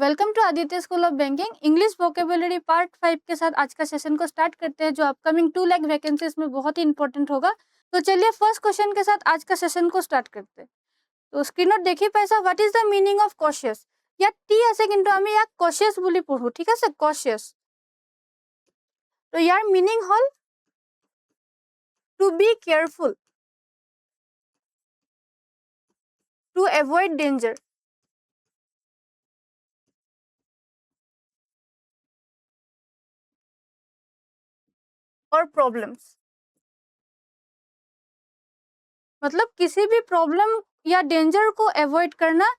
Welcome to Aditya school of banking. English vocabulary part 5 के साथ आज का सेशन को स्टार्ट करते हैं, जो अपकमिंग 2 लाख वैकेंसीज में बहुत ही इंपॉर्टेंट होगा। तो चलिए फर्स्ट क्वेश्चन के साथ आज का सेशन को स्टार्ट करते हैं। तो स्क्रीन नोट देखिए पैसा, what is the meaning of cautious. या टी আছে কিন্তু আমি ইয়াক কशियस বুলি পঢ়ো, ঠিক আছে, কशियस। তো ইয়াৰ মিনিং হল to be careful, to avoid danger. और प्रॉब्लम्स, मतलब किसी भी प्रॉब्लम या डेंजर को अवॉइड करना,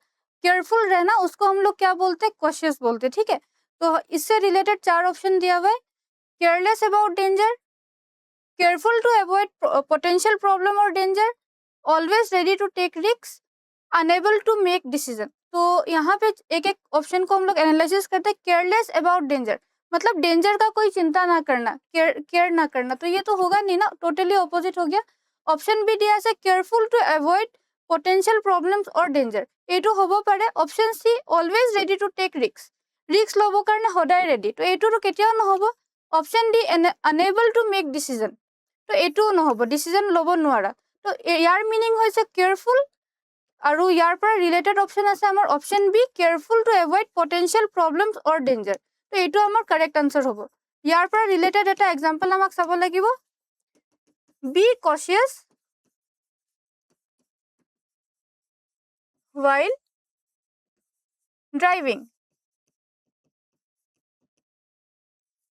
केयरफुल रहना, उसको हम लोग क्या बोलते हैं, कॉशियस बोलते हैं, ठीक है। तो इससे रिलेटेड 4 ऑप्शन दिया हुआ है। Careless about danger, careful to avoid potential problem और danger, always ready to take risk, unable to make decision. तो यहाँ पे एक एक ऑप्शन को हम लोग एनालिसिस करते हैं। केयरलेस अबाउट डेंजर मतलब डेंजर का कोई चिंता ना करना, केयर ना करना, तो ये तो होगा नहीं ना, टोटली ऑपोजिट हो गया। ऑप्शन बी दिया है careful to avoid potential problems और डेंजर, এইটো হ'ব পাৰে। Option C always ready to take risk ল'ব কাৰণে সদায় ৰেডি, তো এইটোতো কেতিয়াও নহ'ব। Option D unable to make decision, তো এইটোও নহ'ব, ডিসিজন ল'ব নোৱাৰা। তো ইয়াৰ মিনিং হৈছে কেয়াৰফুল, আৰু ইয়াৰ পৰা ৰিলেটেড অপশন আছে আমাৰ option B careful to avoid potential problems or danger, তো এইটো আমাৰ কাৰেক্ট আনসাৰ হ'ব। ইয়াৰ পৰা ৰিলেটেড এটা এক্সাম্পল আমাক চাব লাগিব। বি কशियस while driving,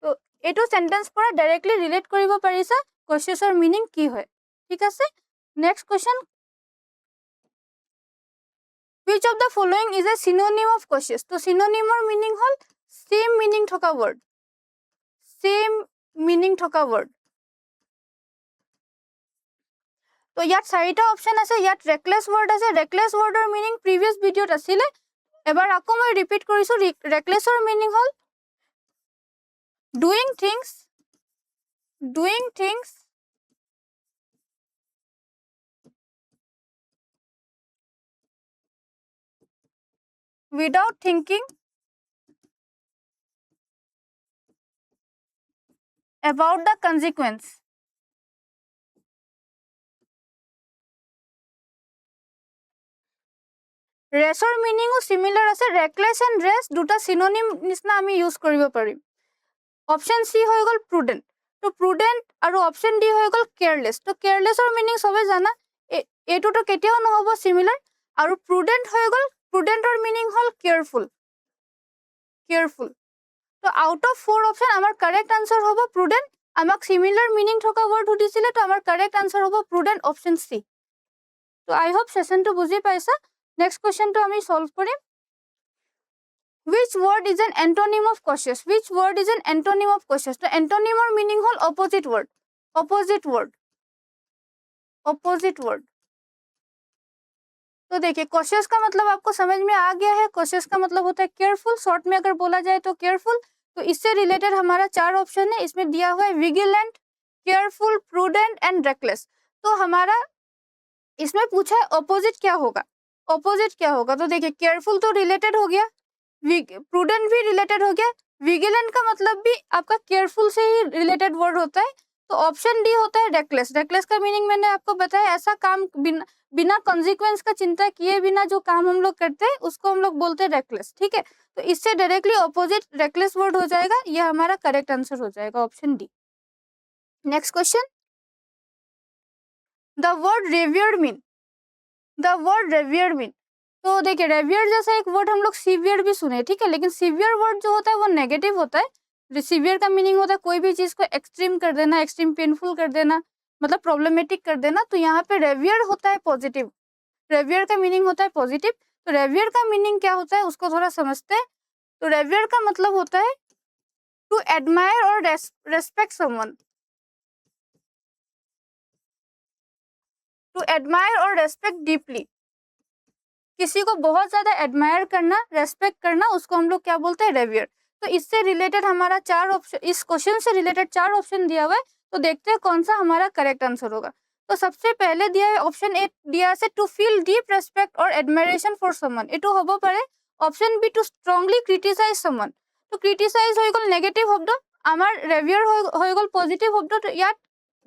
তো এইটো সেন্টেন্স পৰা ডাইৰেক্টলি ৰিলেট কৰিব পাৰিছা কशियसৰ মিনিং কি হয়, ঠিক আছে। Next question, which of the following is a synonym of cautious। তো সিনোনিমৰ মিনিং হল সেম মিনিং থকা ওয়ার্ড, সেম মিনিং থকা ওয়ার্ড। তো ইয়াত 4টা অপশন আছে। ইয়াত ৰেকলেছ ওয়ার্ড আছে। ৰেকলেছ ওয়ার্ডৰ মিনিং প্ৰিভিয়াস ভিডিওত আছিলে, এবাৰ আকৌ মই ৰিপিট কৰিছো। ৰেকলেছৰ মিনিং হল doing things without thinking about the consequence। ৰেছৰ মিনিংও সিমিলাৰ আছে। ৰেকলেছ এণ্ড ৰেছ দুটা সিনোনিম নিচিনা আমি ইউজ কৰিব পাৰিম। অপশন সি হৈ গ'ল প্ৰুডেণ্ট, তো প্ৰুডেণ্ট, আৰু অপশন ডি হৈ গ'ল কেয়াৰলেছ। তো কেয়াৰলেছৰ মিনিং সবে জানা, এইটোতো কেতিয়াও নহ'ব সিমিলাৰ। আৰু প্ৰুডেণ্ট হৈ গ'ল, প্ৰুডেণ্টৰ মিনিং হ'ল কেয়াৰফুল। তো আউট অফ 4 অপশন আমাৰ কাৰেক্ট আনসাৰ হ'ব প্ৰুডেণ্ট। আমাক সিমিলাৰ মিনিং থকা ওয়ার্ড সুধিছিলে, তো আমাৰ কাৰেক্ট আনসাৰ হ'ব প্ৰুডেণ্ট, অপশন সি। তো আই হোপ সেশনটো বুজি পাইছা। নেক্সট কোৱেশ্চনটো আমি solve Karim. Which word is an antonym of cautious? Which word is an antonym of cautious? तो antonym और meaning hall opposite word, opposite word। तो देखिए cautious का मतलब आपको समझ में आ गया है। cautious का मतलब होता है केयरफुल, शॉर्ट में अगर बोला जाए तो केयरफुल। तो इससे रिलेटेड हमारा 4 ऑप्शन है, इसमें दिया हुआ है vigilant, careful, prudent and reckless. तो हमारा इसमें पूछा है ऑपोजिट क्या होगा, तो देखिए केयरफुल तो रिलेटेड हो गया, प्रूडेंट भी रिलेटेड हो गया, विजिलेंट का मतलब भी आपका केयरफुल से ही रिलेटेड वर्ड होता है। तो ऑप्शन डी होता है रेकलेस। रेकलेस का मीनिंग मैंने आपको बताया, ऐसा काम बिना कॉन्सिक्वेंस का चिंता किए बिना जो काम हम लोग करते हैं उसको हम लोग बोलते हैं रेकलेस, ठीक है। तो इससे डायरेक्टली ऑपोजिट रेकलेस वर्ड हो जाएगा, यह हमारा करेक्ट आंसर हो जाएगा, option D. Next question, the word revered mean, तो देखिए रेवियर जैसा एक वर्ड हम लोग सीवियर भी सुने, ठीक है, लेकिन सीवियर वर्ड जो होता है वो नेगेटिव होता है। सीवियर का मीनिंग होता है कोई भी चीज को एक्सट्रीम कर देना, एक्सट्रीम पेनफुल कर देना, मतलब प्रॉब्लमेटिक कर देना। तो यहाँ पे रेवियर होता है पॉजिटिव, रेवियर का मीनिंग होता है पॉजिटिव। तो रेवियर का मीनिंग क्या होता है उसको थोड़ा समझते हैं। तो रेवियर का मतलब होता है टू एडमायर और रेस्पेक्ट समवन, टू एडमायर और रेस्पेक्ट डीपली, किसी को बहुत ज्यादा एडमायर करना, रेस्पेक्ट करना, उसको हम लोग क्या बोलते हैं, रेवियर। तो इससे रिलेटेड हमारा 4 ऑप्शन, इस क्वेश्चन से रिलेटेड 4 ऑप्शन दिया हुआ है। तो देखते हैं कौन सा हमारा करेक्ट आंसर होगा। तो सबसे पहले दिया है ऑप्शन ए, दिया है टू फील डीप रेस्पेक्ट और एडमायरेशन फॉर समवन, एटू होबो पारे অপশন বি টু স্ট্ৰংলি ক্ৰিটিচাইজ সমন। তো ক্ৰিটিচাইজ হৈ গ'ল নেগেটিভ শব্দ, আমাৰ ৰেভিয়াৰ হৈ গ'ল পজিটিভ শব্দ। তো ইয়াত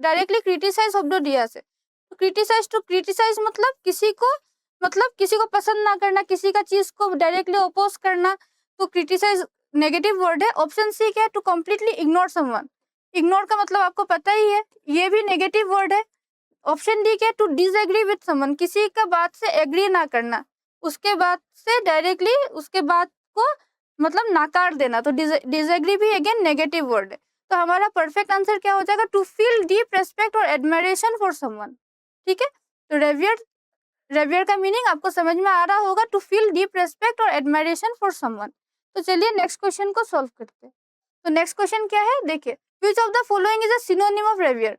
डायरेक्टली क्रिटिसाइज शब्द दिया है। तो क्रिटिसाइज टू क्रिटिसाइज मतलब किसी को पसंद ना करना, किसी का चीज को डायरेक्टली अपोज करना। तो क्रिटिसाइज नेगेटिव वर्ड है। ऑप्शन सी क्या है? To completely ignore someone. Ignore का मतलब आपको पता ही है, ये भी नेगेटिव वर्ड है। ऑप्शन डी क्या है? टू डिसएग्री विथ समवन, किसी का बात से एग्री ना करना, उसके बात से डायरेक्टली उसके बात को मतलब नाकार देना। तो डिसएग्री भी अगेन नेगेटिव वर्ड है। तो हमारा परफेक्ट आंसर क्या हो जाएगा? टू फील डीप रेस्पेक्ट और एडमायरेशन फॉर समवन। ठीक है, तो रेवियर का मीनिंग आपको समझ में आ रहा होगा, टू फील डीप रेस्पेक्ट और एडमायरेशन फॉर समवन। तो चलिए नेक्स्ट क्वेश्चन को सॉल्व करते हैं। तो नेक्स्ट क्वेश्चन क्या है, देखिए, which of the following is a synonym of revere.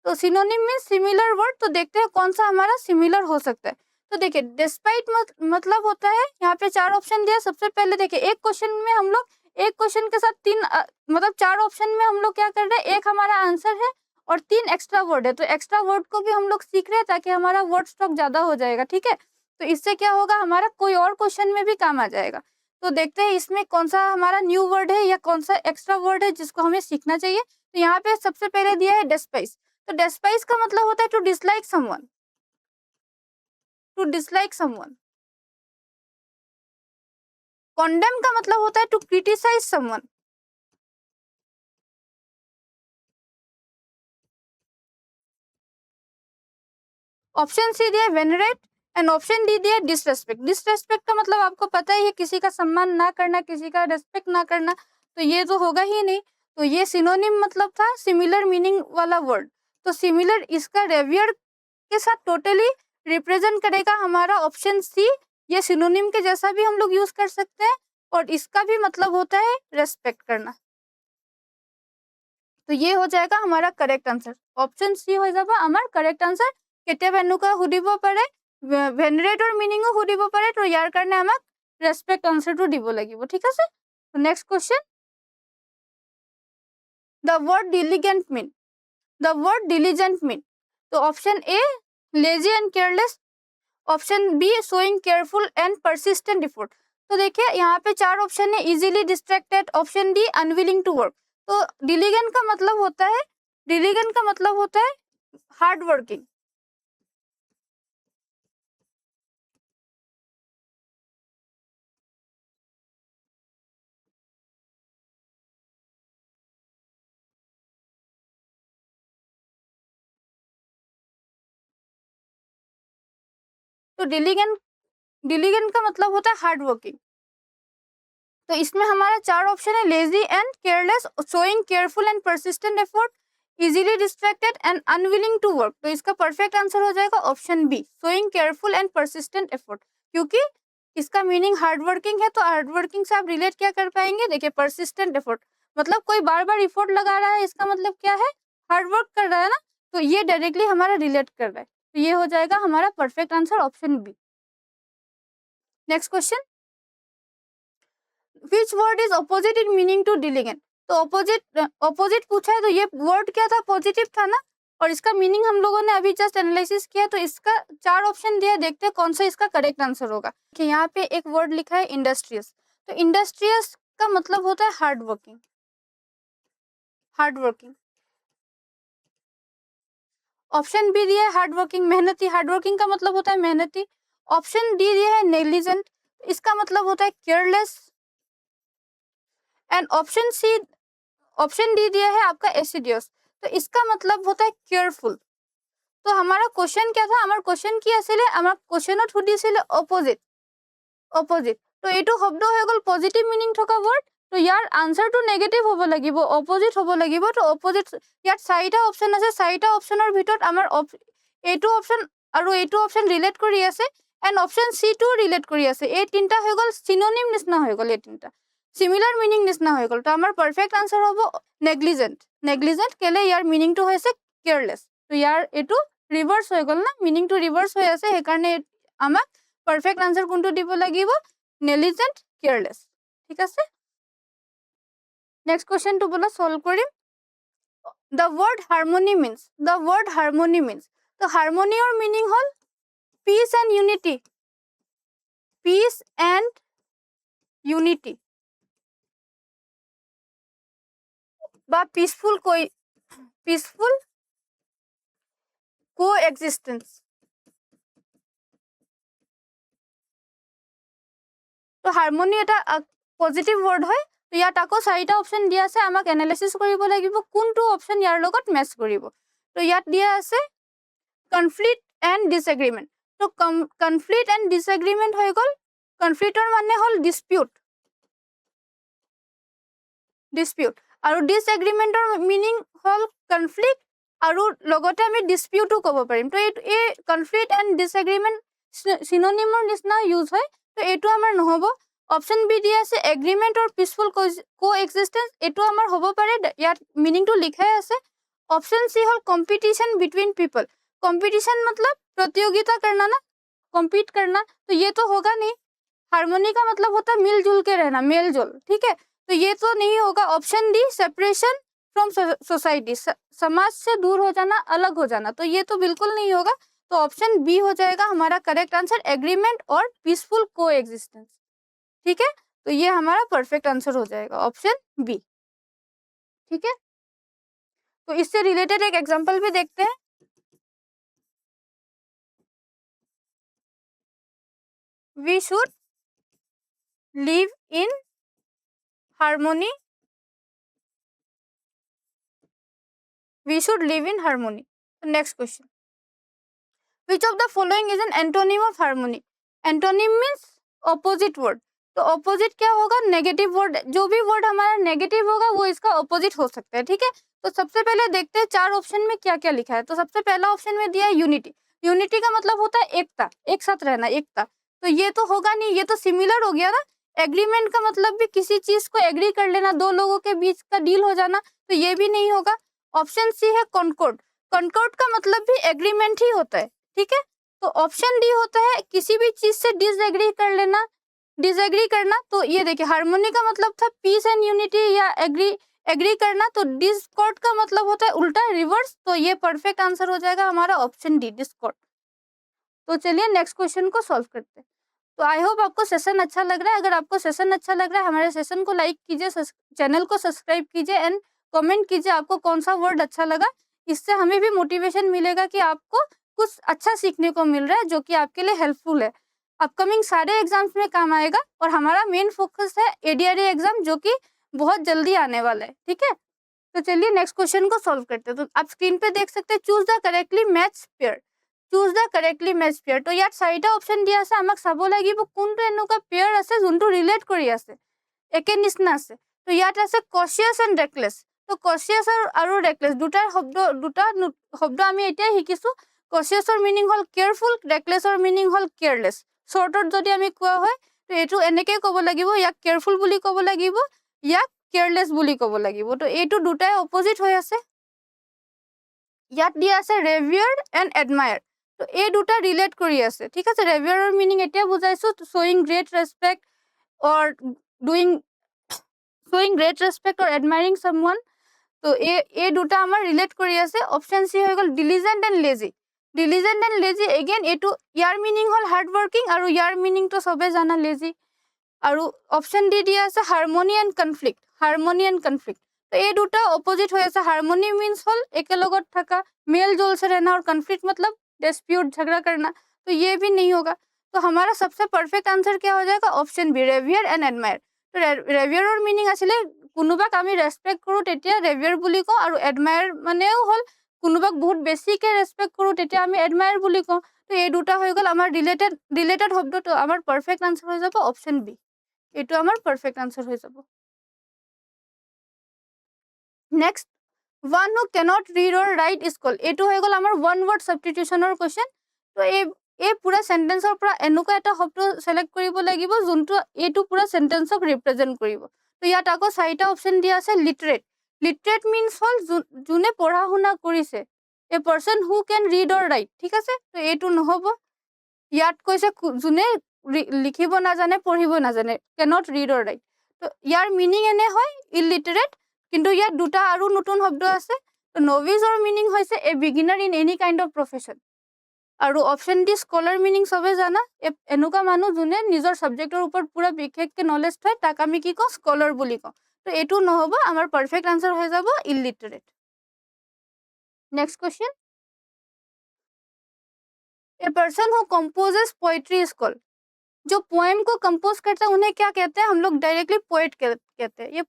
तो सिनोनिम मीन सिमिलर वर्ड। तो देखते हैं कौन सा हमारा सिमिलर हो सकता है। तो देखिए, डिस्पाइट मतलब होता है, यहाँ पे 4 ऑप्शन दिया। सबसे पहले देखिए, एक क्वेश्चन में हम लोग एक क्वेश्चन के साथ 3 मतलब 4 ऑप्शन में हम लोग क्या कर रहे हैं, एक हमारा आंसर है और 3 एक्स्ट्रा वर्ड है। तो एक्स्ट्रा वर्ड को भी हम लोग सीख रहे हैं ताकि हमारा वर्ड स्टॉक ज्यादा हो जाएगा। ठीक है, तो इससे क्या होगा, हमारा कोई और क्वेश्चन में भी काम आ जाएगा। तो देखते हैं इसमें कौन सा हमारा न्यू वर्ड है या कौन सा एक्स्ट्रा वर्ड है जिसको हमें सीखना चाहिए। तो यहाँ पे सबसे पहले दिया है डेस्पाइस। तो डेस्पाइस का मतलब होता है to dislike someone, to dislike someone. Condemn का मतलब होता है to criticise someone. Option C दिया वेनरेट एंड ऑप्शन डी दिया डिसरेस्पेक्ट। डिसरेस्पेक्ट का मतलब आपको पता ही है, किसी का सम्मान ना करना, किसी का रेस्पेक्ट ना करना। तो ये तो होगा ही नहीं। तो ये सिनोनिम मतलब था सिमिलर मीनिंग वाला वर्ड। तो सिमिलर इसका रेवियर के साथ टोटली रिप्रेजेंट करेगा हमारा ऑप्शन सी। ये सिनोनिम के जैसा भी हम लोग यूज कर सकते हैं और इसका भी मतलब होता है रेस्पेक्ट करना। तो ये हो जाएगा हमारा करेक्ट आंसर। ऑप्शन सी हो जाएगा हमारा करेक्ट आंसर। केतियाबा एनुका सुधिब पारे भेनरेटर मिनिंगो सुधिब पारे। तो यार कारणे आमाक रेस्पेक्ट आंसरটো দিব লাগিব। ঠিক আছে, तो next question, the word diligent mean. The word diligent mean. तो option A lazy and careless, option B showing careful and persistent effort. तो देखिए यहाँ पे 4 ऑप्शन है, easily distracted, option D unwilling to work. तो डिलीगेंट का मतलब होता है, डिलीगेंट का मतलब होता है हार्ड वर्किंग। तो डिलीगेंट का मतलब होता है हार्ड वर्किंग। तो इसमें हमारा 4 ऑप्शन है, lazy and careless, showing careful and persistent effort, easily distracted and unwilling to work. तो इसका परफेक्ट आंसर हो जाएगा option B, showing careful and persistent effort. क्योंकि इसका मीनिंग हार्ड वर्किंग है, तो हार्ड वर्किंग से आप रिलेट क्या कर पाएंगे, देखिए परसिस्टेंट एफर्ट मतलब कोई बार बार एफर्ट लगा रहा है, इसका मतलब क्या है, हार्ड वर्क कर रहा है ना। तो ये डायरेक्टली हमारा रिलेट कर रहा है। तो ये हो जाएगा हमारा perfect answer option B. Next question, which word is opposite in meaning to diligent. तो ऑपोजिट पूछा है, तो ये वर्ड क्या था, पॉजिटिव था ना। और इसका मीनिंग हम लोगों ने अभी जस्ट एनालिसिस किया। तो इसका 4 ऑप्शन दिया, देखते हैं कौन सा इसका करेक्ट आंसर होगा। कि यहाँ पे एक वर्ड लिखा है इंडस्ट्रियस। तो इंडस्ट्रियस का मतलब होता है hard working, hard working. Option B दिया है हार्ड वर्किंग, मेहनती। हार्ड वर्किंग का मतलब होता है मेहनती। ऑप्शन डी दिया है नेग्लिजेंट, इसका मतलब होता है केयरलेस। एंड ऑप्शन डी दिया है आपका एसिडियस, तो इसका मतलब होता है केयरफुल। तो हमारा क्वेश्चन क्या था, हमारा क्वेश्चन কি আছিলে, আমাৰ কোশ্চেনত সুধিছিলে অপোজিট, অপোজিট। তো এইটো শব্দ হৈ গল পজিটিভ মিনিং থকা ওয়ার্ড। তো ইয়াৰ আনসারটো নেগেটিভ হ'ব লাগিব, অপোজিট হ'ব লাগিব। তো অপোজিট ইয়াত 4টা অপশন আছে, 4টা অপশনৰ ভিতৰত আমাৰ এইটো অপশন আৰু এইটো অপশন ৰিলেট কৰি আছে এন্ড অপশন সি টো ৰিলেট কৰি আছে। এই তিনটা হৈ গল সিনোনিম নিচিনা হৈ গল, এই তিনটা সিমিলার মিনিং নিচিনা হৈ গল। তো আমাৰ পারফেক্ট আনসার হ'ব নেগলিজেন্ট। নেগলিজেন্ট কেলে ইয়াৰ মিনিংটো হৈছে কেয়ারলেস। তো ইয়াৰ এইটো ৰিভার্স হৈ গল না, মিনিংটো ৰিভার্স হৈ আছে, সেইকাৰণে আমাক পারফেক্ট আনসার কোনটো দিব লাগিব, নেগলিজেন্ট কেয়ারলেস। ঠিক আছে, নেক্সট কোশ্চেনটো বলা সলভ কৰিম। The word harmony means, the word harmony means, তো হারমোনিয়র মিনিং হল peace and unity, peace and unity বা পিসফুল কোএক্সিস্টেন্স। তো হাৰমনি এটা পজিটিভ ৱৰ্ড হয়। তো ইয়াত আকৌ 4টা অপশ্যন দিয়া আছে, আমাক এনালাইচিছ কৰিব লাগিব কোনটো অপশ্যন ইয়াৰ লগত মেচ কৰিব। তো ইয়াত দিয়া আছে কনফ্লিক্ট এণ্ড ডিছএগ্ৰিমেণ্ট। তো কনফ্লিক্ট এণ্ড ডিছএগ্ৰিমেণ্ট হৈ গ'ল, কনফ্লিক্টৰ মানে হ'ল ডিছপিউট আৰু ডিছএগ্ৰিমেণ্টৰ মিনিং হ'ল কনফ্লিক্ট আৰু লগতে আমি ডিছপিউটো ক'ব পাৰিম। তো এই কনফ্লিক্ট এণ্ড ডিছএগ্ৰিমেণ্ট চিনোনিমৰ নিচিনা ইউজ হয়। তো এইটো আমাৰ নহ'ব। অপশ্যন বি দিয়া আছে এগ্ৰিমেণ্ট অৰ পিচফুল কোএক্সিষ্টেন্স, এইটো আমাৰ হ'ব পাৰে, ইয়াত মিনিংটো লিখাই আছে। ऑप्शन सी हल कंपटीशन बिटवीन पीपल। कंपटीशन मतलब प्रतियोगिता करना ना, कम्पीट करना, तो ये तो होगा नहीं। हार्मोनी का मतलब होता है मिलजुल के रहना, मेल जोल, ठीक है, तो ये तो नहीं होगा। Option D separation from society, समाज से दूर हो जाना, अलग हो जाना, तो ये तो बिल्कुल नहीं होगा। तो ऑप्शन बी हो जाएगा हमारा करेक्ट आंसर, एग्रीमेंट और पीसफुल कोएक्सिस्टेंस, ठीक है। तो ये हमारा परफेक्ट आंसर हो जाएगा ऑप्शन बी, ठीक है। तो इससे रिलेटेड एक एग्जांपल भी देखते हैं। We should live in harmony, we should live in harmony. Next question, which of the following is an antonym of harmony. Antonym means opposite word. तो ऑपोजिट क्या होगा, नेगेटिव वर्ड, जो भी वर्ड हमारा नेगेटिव होगा वो इसका ऑपोजिट हो सकता है, ठीक है। तो सबसे पहले देखते हैं 4 ऑप्शन में क्या क्या लिखा है। तो सबसे पहला ऑप्शन में दिया है यूनिटी। यूनिटी का मतलब होता है एकता, एक साथ रहना, एकता, तो ये तो होगा नहीं, ये तो सिमिलर हो गया ना। एग्रीमेंट का मतलब भी किसी चीज को एग्री कर लेना, दो लोगों के बीच का डील हो जाना, तो ये भी नहीं होगा। ऑप्शन सी है कॉन्कॉर्ड। कॉन्कॉर्ड का मतलब भी एग्रीमेंट ही होता है, ठीक है। तो ऑप्शन डी होता है किसी भी चीज से डिसएग्री कर लेना, डिसएग्री करना। तो ये देखिए हार्मोनी का मतलब था पीस एंड यूनिटी या एग्री करना, तो डिस्कॉर्ड का मतलब होता है उल्टा, रिवर्स। तो ये परफेक्ट आंसर हो जाएगा हमारा ऑप्शन डी, डिस्कॉर्ड। तो चलिए नेक्स्ट क्वेश्चन को सॉल्व करते हैं। तो आई होप आपको सेशन अच्छा लग रहा है। अगर आपको सेशन अच्छा लग रहा है, हमारे सेशन को लाइक कीजिए, चैनल को सब्सक्राइब कीजिए एंड कमेंट कीजिए आपको कौन सा वर्ड अच्छा लगा। इससे हमें भी मोटिवेशन मिलेगा कि आपको कुछ अच्छा सीखने को मिल रहा है जो कि आपके लिए हेल्पफुल है, अपकमिंग सारे एग्जाम्स में काम आएगा। और हमारा मेन फोकस है ADRE एग्जाम जो कि बहुत जल्दी आने वाला है, ठीक है। तो चलिए नेक्स्ट क्वेश्चन को सॉल्व करते हैं। तो आप स्क्रीन पे देख सकते हैं, choose the correctly match pair, choose the correctly match pair. तो ইয়াত 4টা অপশন দিয়া আছে, আমাক চাব লাগিব কোনটো এনেকুৱা পেয়াৰ আছে যোনটো ৰিলেট কৰি আছে, একে নিচিনা আছে। তো ইয়াত আছে কশিয়াছ এণ্ড ৰেকলেছ। তো কশিয়াছ আৰু ৰেকলেছ দুটা শব্দ আমি এতিয়া শিকিছো। কশিয়াছৰ মিনিং হ'ল কেয়াৰফুল, ৰেকলেছৰ মিনিং হ'ল কেয়াৰলেছ। শৰ্টত যদি আমি কোৱা হয় তো এইটো এনেকৈ ক'ব লাগিব, ইয়াক কেয়াৰফুল বুলি ক'ব লাগিব, ইয়াক কেয়াৰলেছ বুলি ক'ব লাগিব। তো এইটো দুটাই অপোজিট হৈ আছে। ইয়াত দিয়া আছে ৰেভিয়াৰ এণ্ড এডমায়াৰ। তো এই দুটা ৰিলেট কৰি আছে, ঠিক আছে। ৰেভিয়াৰৰ মিনিং এতিয়া বুজাইছো, শ্ব'য়িং great respect or শ্ব'য়িং great respect or এডমায়াৰিং someone. তো এই দুটা আমাৰ ৰিলেট কৰি আছে। অপশ্যন সি হৈ গ'ল diligent and lazy. Diligent and lazy again এইটো ইয়াৰ মিনিং হ'ল হাৰ্ড ৱৰ্কিং আৰু ইয়াৰ মিনিংটো চবে জানা লেজি। আৰু অপশ্যন ডি দিয়া আছে harmony and conflict, harmony and conflict. तो ये दूटा ऑपोजिट हो ऐसा, हार्मोनी मीन्स होल एकेलगत थका, मेल जोल से रहना, और कन्फ्लिक्ट मतलब डिस्प्यूट, झगड़ा करना, तो ये भी नहीं होगा। तो हमारा सबसे परफेक्ट आंसर क्या हो जाएगा, ऑप्शन बी, रेवियर एंड एडमायर। तो रेवियरर मिनिंग आছিলে কোনোবাক আমি ৰেসপেক্ট কৰো তেতিয়া ৰেভিয়াৰ বুলি কওঁ, আৰু এডমায়াৰ মানেও হ'ল কোনোবাক বহুত বেছিকে ৰেসপেক্ট কৰো তেতিয়া আমি এডমায়াৰ বুলি কওঁ। তো এই দুটা হৈ গ'ল আমাৰ ৰিলেটেড শব্দ। তো আমাৰ পারফেক্ট আনসার হৈ যাব অপশন বি, এইটো আমাৰ পারফেক্ট আনসার হৈ যাব। Next, one who cannot read और राइट इज कॉल्ड, এইটো হৈ গ'ল আমাৰ ওয়ান ওয়ার্ড সাবস্টিটিউশনৰ কোশ্চেন। তো এই পুৰা সেন্টেন্সৰ পৰা এনেকুৱা এটা শব্দ সিলেক্ট কৰিব লাগিব যোনটো এইটো পুৰা সেন্টেন্সক ৰিপ্ৰেজেন্ট কৰিব। তো ইয়াত আকৌ 4টা অপশন দিয়া আছে। লিটাৰেট, লিটাৰেট মিন্স হ'ল যোনে পঢ়া শুনা কৰিছে, a person who can read or right, ঠিক আছে। তো এইটো নহ'ব। ইয়াত কৈছে যোনে লিখিব নাজানে, পঢ়িব নাজানে, ক্যানট রিড অর রাইট। তো ইয়াৰ মিনিং এনে হয় ইলিটাৰেট, কিন্তু ইয়াত দুটা আৰু নতুন শব্দ আছে। তো নভিজৰ মিনিং হৈছে a beginner in any kind of profession. আৰু অপশ্যন ডি স্কলাৰ মিনিং চবে জানা, এনেকুৱা মানুহ যোনে নিজৰ ছাবজেক্টৰ ওপৰত পুৰা বিশেষকৈ নলেজ থয় তাক আমি কি কওঁ, স্কলাৰ বুলি কওঁ। তো এইটো নহ'ব, আমাৰ পাৰফেক্ট আনচাৰ হৈ যাব illiterate. Next question, a person who composes poetry is called. जो पोएम को कंपोज करता है उन्हें क्या कहते हैं, हम लोग डायरेक्टली पोएट कहते हैं। ये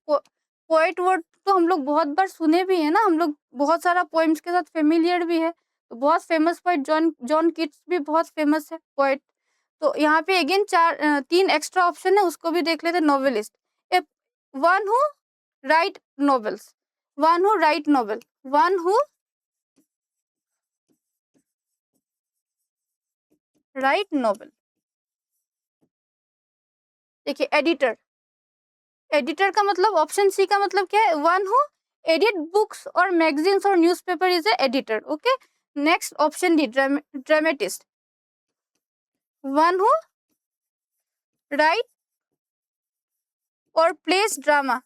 पोएट वर्ड तो हम लोग बहुत बार सुने भी है ना, हम लोग बहुत सारा पोएम्स के साथ फेमिलियर भी है। तो बहुत फेमस पोएट जॉन किट्स भी बहुत फेमस है पोएट। तो यहाँ पे अगेन 3 एक्स्ट्रा ऑप्शन है, उसको भी देख लेते। Novelist, a one who write novels, one who write novel, one who write novel. देखिए एडिटर, एडिटर का मतलब ऑप्शन सी का मतलब क्या है, वन हु एडिट बुक्स और मैगजीन्स और newspaper is a editor. Okay, next option D dramatist, one who write और plays drama,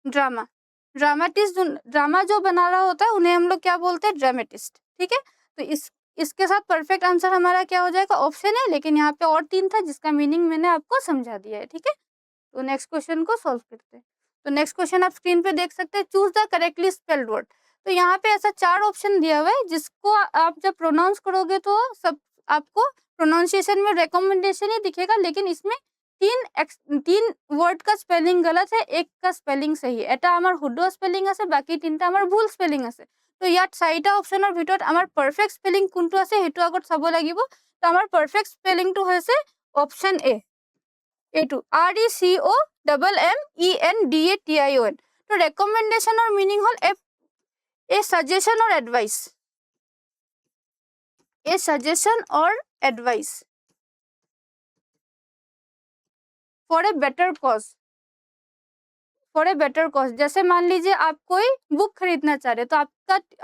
drama dramatist, drama जो बना रहा होता है उन्हें हम लोग क्या बोलते हैं, ड्रामेटिस्ट। ठीक है, तो इसके साथ परफेक्ट आंसर हमारा क्या हो जाएगा, ऑप्शन है, लेकिन यहाँ पे और 3 था जिसका मीनिंग मैंने आपको समझा दिया है। ठीक है, तो नेक्स्ट क्वेश्चन को सॉल्व करते हैं। तो नेक्स्ट क्वेश्चन आप स्क्रीन पे देख सकते हैं, choose the correctly spelled word. तो यहाँ पे ऐसा 4 ऑप्शन दिया हुआ है जिसको आप जब प्रोनाउंस करोगे तो सब आपको प्रोनाउंसिएशन में रिकमेंडेशन ही दिखेगा, लेकिन इसमें 3 वर्ड का स्पेलिंग गलत है, एक का स्पेलिंग सही है। এটা আমার শুদ্ধ স্পেলিং আছে, বাকি 3টা আমার ভুল স্পেলিং আছে। তো ইয়াত 4টা অপশনৰ ভিতৰত আমাৰ পাৰফেক্ট স্পেলিং কোনটো আছে সেইটো আগত চাব লাগিব। তো আমাৰ পাৰফেক্ট স্পেলিংটো হৈছে অপশ্যন এ, এইটো RECOMMENDATION। তো ৰেকমেণ্ডেশ্যনৰ মিনিং হ'ল a suggestion or advice, a suggestion और advice for a better cause, for a better cause. जैसे मान लीजिए आप कोई बुक खरीदना चाह रहे, तो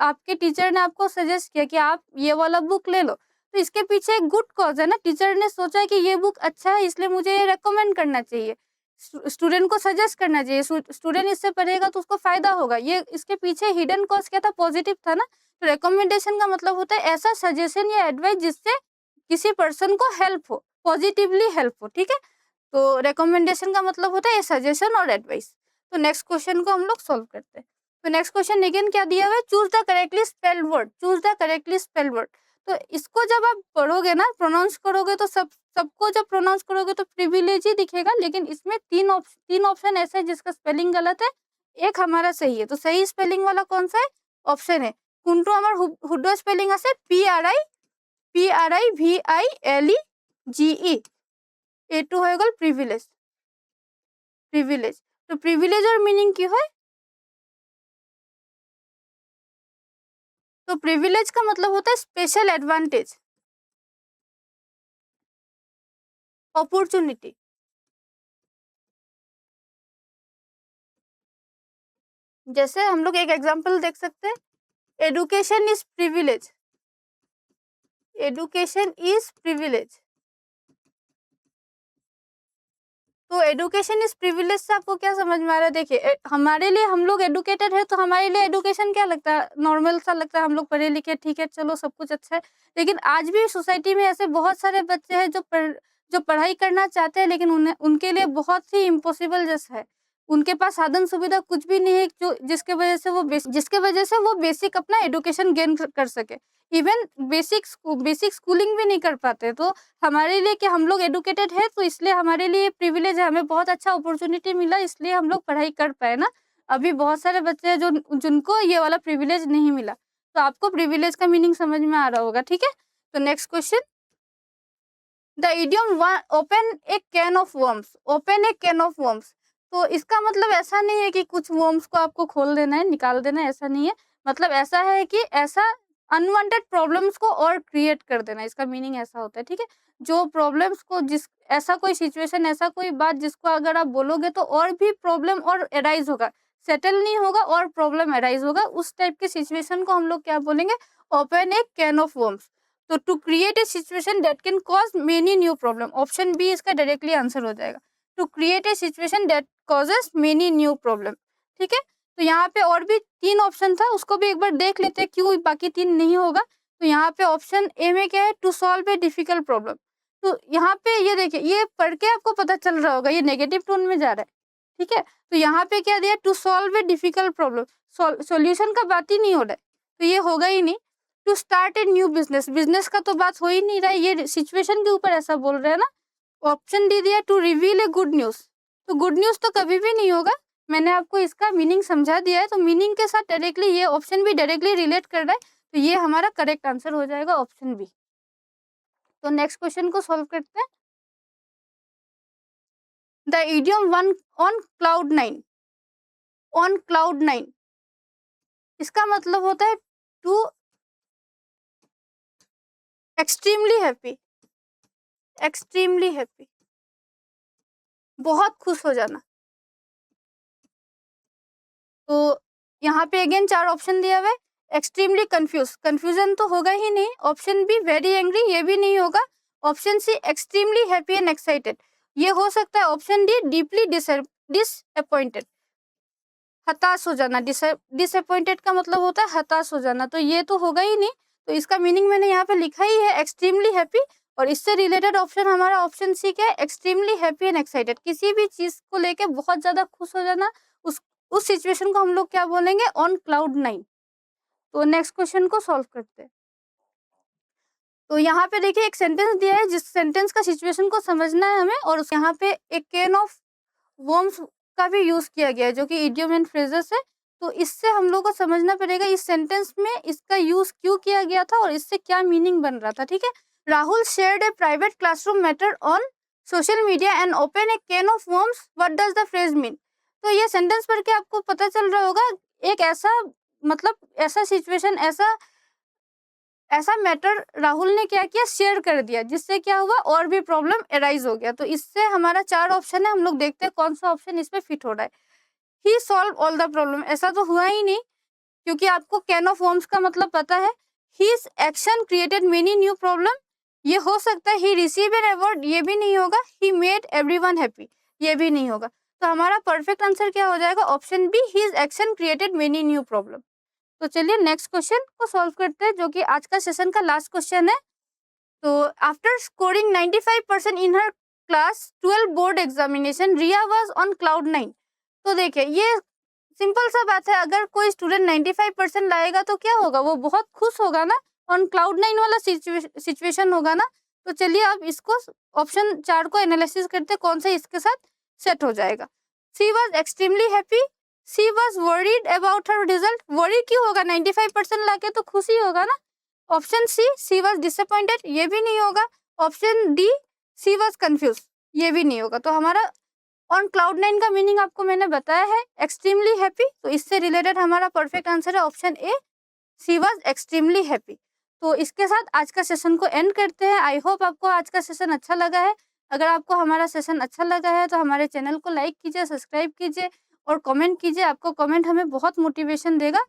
आपके टीचर ने आपको सजेस्ट किया कि आप ये वाला बुक ले लो, तो इसके पीछे एक गुड कॉज है ना, टीचर ने सोचा कि ये बुक अच्छा है इसलिए मुझे ये रेकमेंड करना चाहिए, स्टूडेंट को सजेस्ट करना चाहिए, स्टूडेंट इससे पढ़ेगा तो उसको फायदा होगा। ये इसके पीछे हिडन कॉज क्या था, पॉजिटिव था ना। तो रिकमेंडेशन का मतलब होता है ऐसा सजेशन या एडवाइस जिससे किसी पर्सन को हेल्प हो, पॉजिटिवली हेल्प हो। ठीक है, तो रिकमेंडेशन का मतलब होता है सजेशन और एडवाइस। तो नेक्स्ट क्वेश्चन को हम लोग सॉल्व करते हैं। तो नेक्स्ट क्वेश्चन अगेन क्या दिया हुआ है, choose the correctly spelled word, choose the correctly spelled word. तो इसको जब आप पढ़ोगे ना, प्रोनाउंस करोगे तो सबको जब प्रोनाउंस करोगे तो प्रिविलेज ही दिखेगा, लेकिन इसमें 3 ऑप्शन ऐसे हैं जिसका स्पेलिंग गलत है, एक हमारा सही है। तो सही स्पेलिंग वाला कौन सा है, ऑप्शन है কোনটো আমার শুদ্ধ স্পেলিং আছে, PRIVILEGE, এইটো হৈ গ'ল প্ৰিভিলেজ, প্ৰিভিলেজ। তো প্ৰিভিলেজৰ মিনিং কি হয়, तो प्रिविलेज का मतलब होता है स्पेशल एडवांटेज, अपॉर्चुनिटी। जैसे हम लोग एक एग्जांपल देख सकते हैं, education is privilege, education is privilege. तो एडुकेशन इज प्रिविलेज से आपको क्या समझ में आ रहा है, देखिए हमारे लिए, हम लोग एडुकेटेड है तो हमारे लिए एडुकेशन क्या लगता है, नॉर्मल सा लगता है, हम लोग पढ़े लिखे, ठीक है चलो सब कुछ अच्छा है। लेकिन आज भी सोसाइटी में ऐसे बहुत सारे बच्चे हैं जो पढ़ाई करना चाहते हैं, लेकिन उनके लिए बहुत ही इम्पॉसिबल जैसा है, उनके पास साधन सुविधा कुछ भी नहीं है जो जिसके वजह से वो बेसिक अपना एडुकेशन गेन कर सके, इवन बेसिक स्कूलिंग भी नहीं कर पाते। तो हमारे लिए कि हम लोग एडुकेटेड है तो इसलिए हमारे लिए प्रिविलेज है, हमें बहुत अच्छा अपॉर्चुनिटी मिला इसलिए हम लोग पढ़ाई कर पाए ना। अभी बहुत सारे बच्चे हैं जिनको ये वाला प्रिविलेज नहीं मिला। तो आपको प्रिविलेज का मीनिंग समझ में आ रहा होगा। ठीक है, तो next question, the idiom open a can of worms, open a can of worms. तो इसका मतलब ऐसा नहीं है कि कुछ वर्म्स को आपको खोल देना है, निकाल देना है, ऐसा नहीं है। मतलब ऐसा है कि ऐसा अनवांटेड प्रॉब्लम्स को और क्रिएट कर देना, इसका मीनिंग ऐसा होता है। ठीक है, जो प्रॉब्लम्स को ऐसा कोई सिचुएशन, ऐसा कोई बात जिसको अगर आप बोलोगे तो और भी प्रॉब्लम और एराइज होगा, सेटल नहीं होगा और प्रॉब्लम एराइज होगा, उस टाइप के सिचुएशन को हम लोग क्या बोलेंगे, open a can of worms. तो to create a situation that can cause many new problem, option B इसका डायरेक्टली आंसर हो जाएगा, to create a situation that causes many new problem. ठीक है, तो यहाँ पे और भी 3 ऑप्शन था, उसको भी एक बार देख लेते हैं क्यों बाकी 3 नहीं होगा। तो यहाँ पे ऑप्शन ए में क्या है, to solve a difficult problem. तो यहाँ पे ये देखिए, ये पढ़ के आपको पता चल रहा होगा ये नेगेटिव टोन में जा रहा है, ठीक है। तो यहाँ पे क्या दिया, to solve a difficult problem, solution का बात ही नहीं हो रहा है, तो ये होगा ही नहीं। To start a new business, business का तो बात हो ही नहीं रहा है, ये सिचुएशन के ऊपर ऐसा बोल रहे हैं ना। ऑप्शन डी दिया, to reveal a good news, तो गुड न्यूज तो कभी भी नहीं होगा। मैंने आपको इसका मीनिंग समझा दिया है, तो मीनिंग के साथ डायरेक्टली ये ऑप्शन भी डायरेक्टली रिलेट कर रहा है, तो ये हमारा करेक्ट आंसर हो जाएगा ऑप्शन बी। तो नेक्स्ट क्वेश्चन को सॉल्व करते हैं। The idiom one on cloud 9, on cloud 9 इसका मतलब होता है to extremely happy, extremely happy, बहुत खुश हो जाना। तो यहाँ पे अगेन 4 ऑप्शन दिया हुआ है। एक्सट्रीमली कंफ्यूज, कंफ्यूजन तो होगा ही नहीं। ऑप्शन बी वेरी एंग्री, ये भी नहीं होगा। Option C extremely happy and excited, ये हो सकता है। ऑप्शन डी डीपली डिसअपॉइंटेड, हताश हो जाना। डिसअपॉइंटेड का मतलब होता है हताश हो जाना, तो ये तो होगा ही नहीं। तो इसका मीनिंग मैंने यहाँ पे लिखा ही है, एक्सट्रीमली हैप्पी। और इससे रिलेटेड ऑप्शन हमारा ऑप्शन सी क्या है, एक्सट्रीमली हैप्पी एंड एक्साइटेड। किसी भी चीज को लेके बहुत ज्यादा खुश हो जाना, उस सिचुएशन को हम लोग क्या बोलेंगे, ऑन क्लाउड 9। तो नेक्स्ट क्वेश्चन को सॉल्व करते हैं। तो यहाँ पे देखिए एक सेंटेंस दिया है, जिस सेंटेंस का सिचुएशन को समझना है हमें, और यहाँ पे एक कैन ऑफ वर्म्स का भी यूज किया गया है, जो कि इडियम एंड फ्रेजेस है। तो इससे हम लोग को समझना पड़ेगा इस सेंटेंस में इसका यूज क्यों किया गया था और इससे क्या मीनिंग बन रहा था, ठीक है। Rahul shared A private classroom matter on social media and open a can of worms, what does the phrase mean. तो ये सेंटेंस पढ़ के आपको पता चल रहा होगा, एक ऐसा मतलब ऐसा सिचुएशन, ऐसा मैटर राहुल ने क्या किया, शेयर कर दिया, जिससे क्या हुआ और भी प्रॉब्लम एराइज हो गया। तो इससे हमारा 4 ऑप्शन है, हम लोग देखते हैं कौन सा ऑप्शन इसमें फिट हो रहा है। ही सॉल्व ऑल द प्रॉब्लम, ऐसा तो हुआ ही नहीं, क्योंकि आपको कैन ऑफ वर्म्स का मतलब पता है। His action created many new problem, ये हो सकता है। ही रिसीव एन अवार्ड, ये भी नहीं होगा। ही मेड एवरीवन हैप्पी, ये भी नहीं होगा। तो हमारा परफेक्ट आंसर क्या हो जाएगा, option B, his action created many new problem. तो चलिए नेक्स्ट क्वेश्चन को सॉल्व करते हैं, जो कि आज का सेशन का लास्ट क्वेश्चन है। तो after scoring 95% in her class 12 board examination, Riya was on cloud 9। तो देखिए ये सिंपल सा बात है, अगर कोई स्टूडेंट 95% लाएगा तो क्या होगा, वो बहुत खुश होगा ना, ऑन क्लाउड 9 वाला सिचुएशन होगा ना। तो चलिए अब इसको ऑप्शन 4 को एनालिसिस करते, कौन सा इसके साथ सेट हो जाएगा। She was extremely happy, she was worried about her result, worry क्यों होगा, 95% लाके तो खुशी होगा ना। ऑप्शन सी वाज डिसअपॉइंटेड, ये भी नहीं होगा। Option D, she was confuse, ये भी नहीं होगा। तो हमारा ऑन क्लाउड 9 का मीनिंग आपको मैंने बताया है, एक्सट्रीमली हैप्पी। तो इससे रिलेटेड हमारा परफेक्ट आंसर है option A, she was extremely happy. तो इसके साथ आज का सेशन को एंड करते हैं। आई होप आपको आज का सेशन अच्छा लगा है। अगर आपको हमारा सेशन अच्छा लगा है तो हमारे चैनल को लाइक कीजिए, सब्सक्राइब कीजिए और कमेंट कीजिए। आपको कमेंट हमें बहुत मोटिवेशन देगा।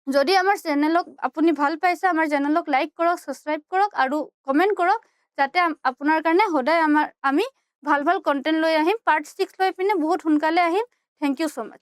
যদি আমার চেনেলক আপুনি ভাল পাইছে, আমাৰ চেনেলক লাইক কৰক, সাবস্ক্ৰাইব কৰক আৰু কমেণ্ট কৰক, যাতে আপোনাৰ কাৰণে সদায় আমি ভাল ভাল কণ্টেণ্ট লৈ আহিম। পাৰ্ট 6 লৈ পিনে বহুত সোনকালে আহিম। Thank you so much.